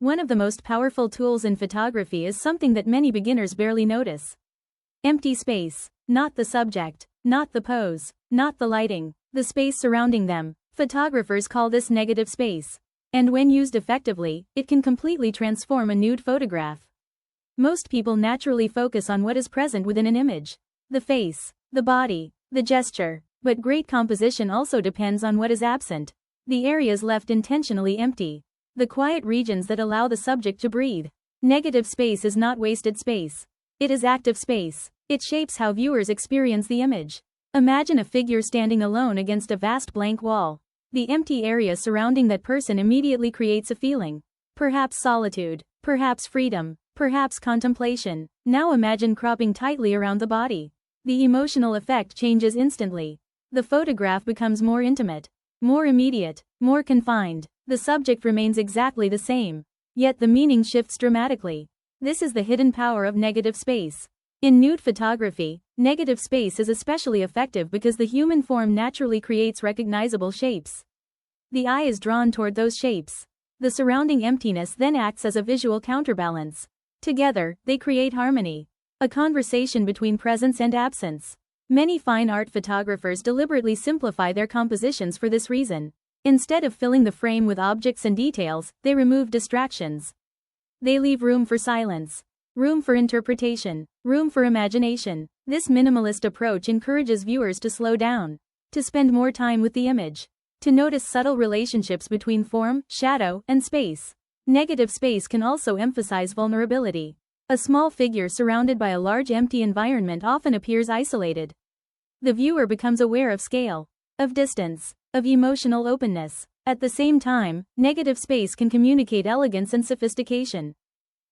One of the most powerful tools in photography is something that many beginners barely notice. Empty space. Not the subject, not the pose, not the lighting, the space surrounding them. Photographers call this negative space. And when used effectively, it can completely transform a nude photograph. Most people naturally focus on what is present within an image. The face, the body, the gesture. But great composition also depends on what is absent. The areas left intentionally empty. The quiet regions that allow the subject to breathe. Negative space is not wasted space. It is active space. It shapes how viewers experience the image. Imagine a figure standing alone against a vast blank wall. The empty area surrounding that person immediately creates a feeling. Perhaps solitude, perhaps freedom, perhaps contemplation. Now imagine cropping tightly around the body. The emotional effect changes instantly. The photograph becomes more intimate, more immediate, more confined. The subject remains exactly the same, yet the meaning shifts dramatically. This is the hidden power of negative space. In nude photography, negative space is especially effective because the human form naturally creates recognizable shapes. The eye is drawn toward those shapes. The surrounding emptiness then acts as a visual counterbalance. Together, they create harmony. A conversation between presence and absence. Many fine art photographers deliberately simplify their compositions for this reason. Instead of filling the frame with objects and details, they remove distractions. They leave room for silence, room for interpretation, room for imagination. This minimalist approach encourages viewers to slow down, to spend more time with the image, to notice subtle relationships between form, shadow, and space. Negative space can also emphasize vulnerability. A small figure surrounded by a large empty environment often appears isolated. The viewer becomes aware of scale, of distance, of emotional openness. At the same time, negative space can communicate elegance and sophistication.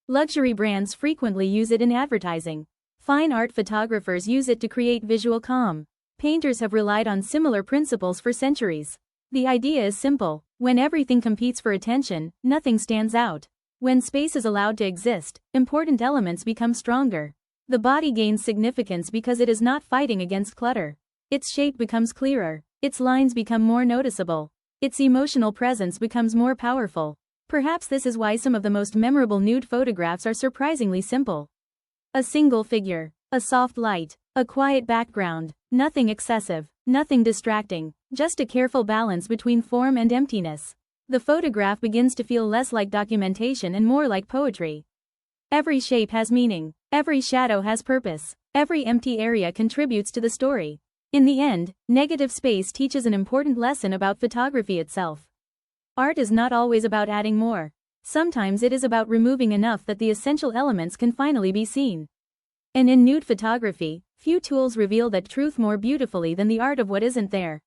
Luxury brands frequently use it in advertising. Fine art photographers use it to create visual calm. Painters have relied on similar principles for centuries. The idea is simple. When everything competes for attention, nothing stands out. When space is allowed to exist, important elements become stronger. The body gains significance because it is not fighting against clutter. Its shape becomes clearer. Its lines become more noticeable. Its emotional presence becomes more powerful. Perhaps this is why some of the most memorable nude photographs are surprisingly simple. A single figure, a soft light, a quiet background, nothing excessive, nothing distracting, just a careful balance between form and emptiness. The photograph begins to feel less like documentation and more like poetry. Every shape has meaning. Every shadow has purpose. Every empty area contributes to the story. In the end, negative space teaches an important lesson about photography itself. Art is not always about adding more. Sometimes it is about removing enough that the essential elements can finally be seen. And in nude photography, few tools reveal that truth more beautifully than the art of what isn't there.